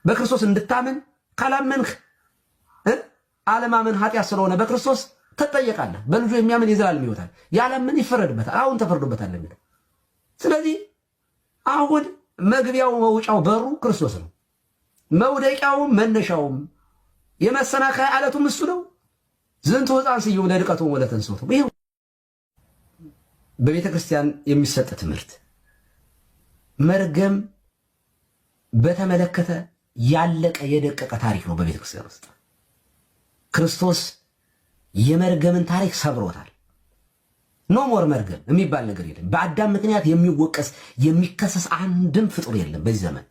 በክርስቶስ እንድታምን ካላመንህ አለማመን ኃጢአት ስለሆነ በክርስቶስ ትጠየቃለህ። በልጁ የሚያምን የዘላለም ሕይወት አለ፣ ያላመነ ይፈረድበታል። አሁን ተፈርዶበታል የሚለው። ስለዚህ አሁን መግቢያው መውጫው በሩ ክርስቶስ ነው። መውደቂያውም መነሻውም የመሰናከያ ዓለቱም እሱ ነው። ዝንቱ ሕፃን ስዩም ለድቀቱ ወለተንሥኦቱ። ይሄው በቤተ ክርስቲያን የሚሰጥ ትምህርት መርገም በተመለከተ ያለቀ የደቀቀ ታሪክ ነው። በቤተ ክርስቲያን ውስጥ ክርስቶስ የመርገምን ታሪክ ሰብሮታል። ኖ ሞር መርገም የሚባል ነገር የለም። በአዳም ምክንያት የሚወቀስ የሚከሰስ አንድም ፍጡር የለም በዚህ ዘመን።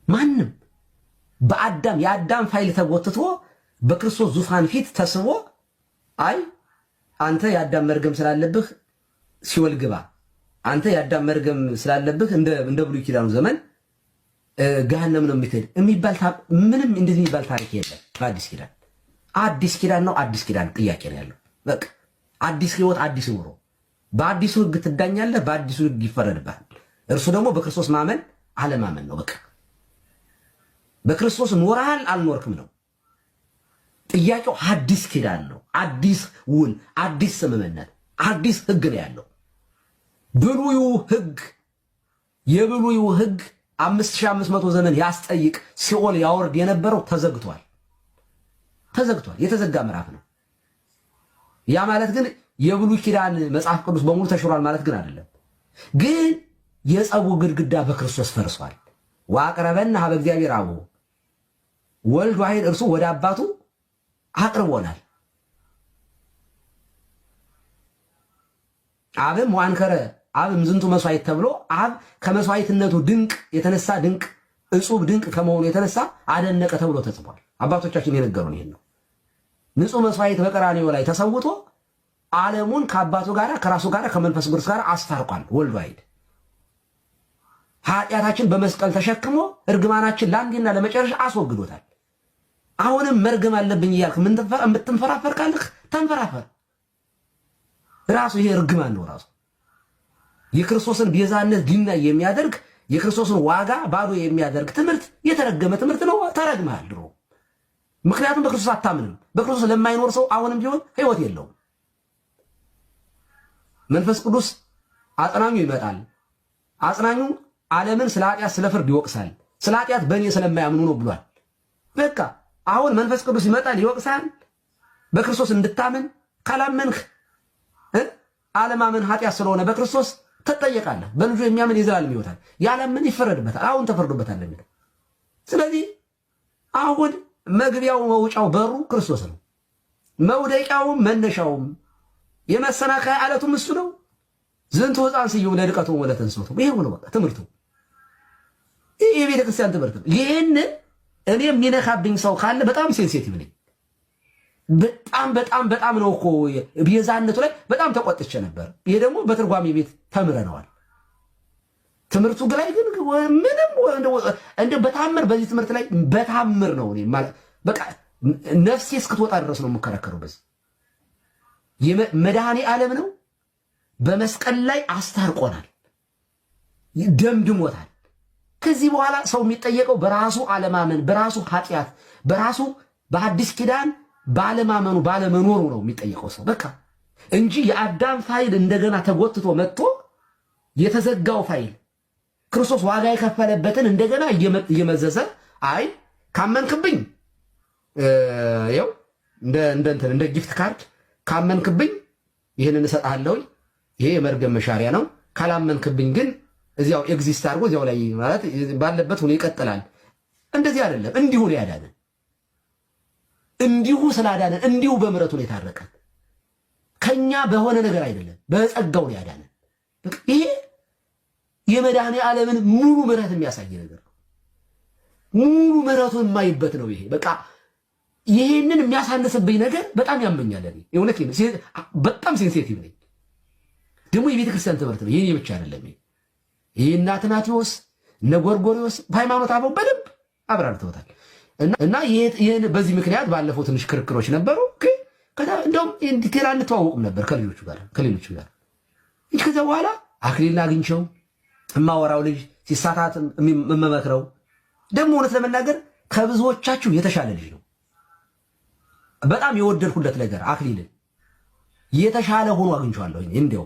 ማንም በአዳም የአዳም ፋይል ተጎትቶ በክርስቶስ ዙፋን ፊት ተስቦ አይ አንተ የአዳም መርገም ስላለብህ ሲኦል ግባ፣ አንተ የአዳም መርገም ስላለብህ እንደ ብሉይ ኪዳኑ ዘመን ገሃነም ነው የምትሄድ የሚባል ምንም እንደዚህ የሚባል ታሪክ የለም በአዲስ ኪዳን። አዲስ ኪዳን ነው፣ አዲስ ኪዳን ጥያቄ ነው ያለው። በቃ አዲስ ህይወት፣ አዲስ ኑሮ። በአዲሱ ህግ ትዳኛለህ፣ በአዲሱ ህግ ይፈረድብሃል። እርሱ ደግሞ በክርስቶስ ማመን አለማመን ነው። በቃ በክርስቶስ ኖረሃል አልኖርክም ነው ጥያቄው። አዲስ ኪዳን ነው፣ አዲስ ውል፣ አዲስ ስምምነት፣ አዲስ ህግ ነው ያለው። ብሉዩ ህግ የብሉዩ ህግ 5500 ዘመን ያስጠይቅ ሲኦል ያወርድ የነበረው ተዘግቷል። የተዘጋ ምዕራፍ ነው። ያ ማለት ግን የብሉይ ኪዳን መጽሐፍ ቅዱስ በሙሉ ተሽሯል ማለት ግን አይደለም። ግን የጸቡ ግድግዳ በክርስቶስ ፈርሷል። ወአቅረበነ ሀበ እግዚአብሔር አብ ወልድ ዋሕድ እርሱ ወደ አባቱ አቅርቦናል። አብም ዋንከረ አብም ዝንቱ መስዋዕት ተብሎ አብ ከመስዋዕትነቱ ድንቅ የተነሳ ድንቅ እጹብ ድንቅ ከመሆኑ የተነሳ አደነቀ ተብሎ ተጽፏል። አባቶቻችን የነገሩን ይሄን ነው። ንጹህ መስዋዕት በቀራንዮ ላይ ተሰውቶ ዓለሙን ከአባቱ ጋር ከራሱ ጋር ከመንፈስ ቅዱስ ጋር አስታርቋል። ወልድ ዋሕድ ኃጢአታችን በመስቀል ተሸክሞ እርግማናችን ለአንዴና ለመጨረሻ አስወግዶታል። አሁንም መርገም አለብኝ እያልክ የምትንፈራፈር ካለህ ተንፈራፈር። ራሱ ይሄ እርግማን ነው። ራሱ የክርስቶስን ቤዛነት ዲናይ የሚያደርግ የክርስቶስን ዋጋ ባዶ የሚያደርግ ትምህርት የተረገመ ትምህርት ነው። ተረግመሃል ድሮ። ምክንያቱም በክርስቶስ አታምንም። በክርስቶስ ለማይኖር ሰው አሁንም ቢሆን ሕይወት የለውም። መንፈስ ቅዱስ አጽናኙ ይመጣል። አጽናኙ ዓለምን ስለ ኃጢአት ስለ ፍርድ ይወቅሳል። ስለ ኃጢአት በእኔ ስለማያምኑ ነው ብሏል። በቃ አሁን መንፈስ ቅዱስ ይመጣል፣ ይወቅሳል። በክርስቶስ እንድታምን ካላመንህ አለማመን ኃጢአት ስለሆነ በክርስቶስ ትጠየቃለህ። በልጁ የሚያምን የዘላለም ሕይወት አለ፣ ያላመነ ይፈረድበታል። አሁን ተፈርዶበታል የሚለው። ስለዚህ አሁን መግቢያው መውጫው በሩ ክርስቶስ ነው። መውደቂያውም መነሻውም የመሰናከያ ዓለቱም እሱ ነው። ዝንቱ ሕፃን ስዩም ለድቀቱ ወለተንሥኦቱ። ይሄው ነው በቃ ትምህርቱ። ይሄ የቤተ ክርስቲያን ትምህርት ነው። ይሄንን እኔ የሚነካብኝ ሰው ካለ በጣም ሴንሲቲቭ ነኝ። በጣም ነው እኮ ቤዛነቱ ላይ በጣም ተቆጥቼ ነበር። ይሄ ደግሞ በትርጓሜ ቤት ተምረነዋል። ትምህርቱ ላይ ግን ምንም እንደ በታምር በዚህ ትምህርት ላይ በታምር ነው እኔ ማለት በቃ ነፍሴ እስክትወጣ ድረስ ነው የምከራከረው። በዚህ መድኃኔ ዓለም ነው በመስቀል ላይ አስታርቆናል፣ ደምድሞታል። ከዚህ በኋላ ሰው የሚጠየቀው በራሱ አለማመን፣ በራሱ ኃጢአት፣ በራሱ በአዲስ ኪዳን ባለማመኑ ባለመኖሩ ነው የሚጠየቀው ሰው በቃ እንጂ የአዳም ፋይል እንደገና ተጎትቶ መጥቶ የተዘጋው ፋይል ክርስቶስ ዋጋ የከፈለበትን እንደገና እየመዘዘ አይ ካመንክብኝ ያው እንደ ጊፍት ካርድ ካመንክብኝ ይህንን እሰጥሃለሁ፣ ይሄ የመርገም መሻሪያ ነው። ካላመንክብኝ ግን እዚያው ኤግዚስት አድርጎ እዚያው ላይ ማለት ባለበት ሆኖ ይቀጥላል። እንደዚህ አይደለም። እንዲሁ ነው ያዳነን። እንዲሁ ስላዳነን እንዲሁ በምሕረቱ ነው የታረቀን። ከኛ በሆነ ነገር አይደለም፣ በጸጋው ነው ያዳነን። ይሄ የመድኃኔ ዓለምን ሙሉ ምሕረት የሚያሳይ ነገር ነው። ሙሉ ምሕረቱን የማይበት ነው ይሄ በቃ። ይሄንን የሚያሳንስብኝ ነገር በጣም ያመኛል። እኔ እውነት በጣም ሴንሲቲቭ ነኝ። ደግሞ የቤተ ክርስቲያን ትምህርት ነው። ይሄ ብቻ አይደለም። ይሄ እነ አትናቴዎስ እነ ጎርጎርዮስ በሃይማኖት አበው በደንብ አብራርተውታል። እና ይሄን በዚህ ምክንያት ባለፈው ትንሽ ክርክሮች ነበሩ። እንደውም ዲቴል አንተዋወቅም ነበር ከሌሎቹ ጋር። ከዛ በኋላ አክሊልን አግኝቸው የማወራው ልጅ ሲሳታት የምመክረው ደግሞ እውነት ለመናገር ከብዙዎቻችሁ የተሻለ ልጅ ነው። በጣም የወደድኩለት ነገር አክሊልን የተሻለ ሆኖ አግኝቼዋለሁ። እንዲያው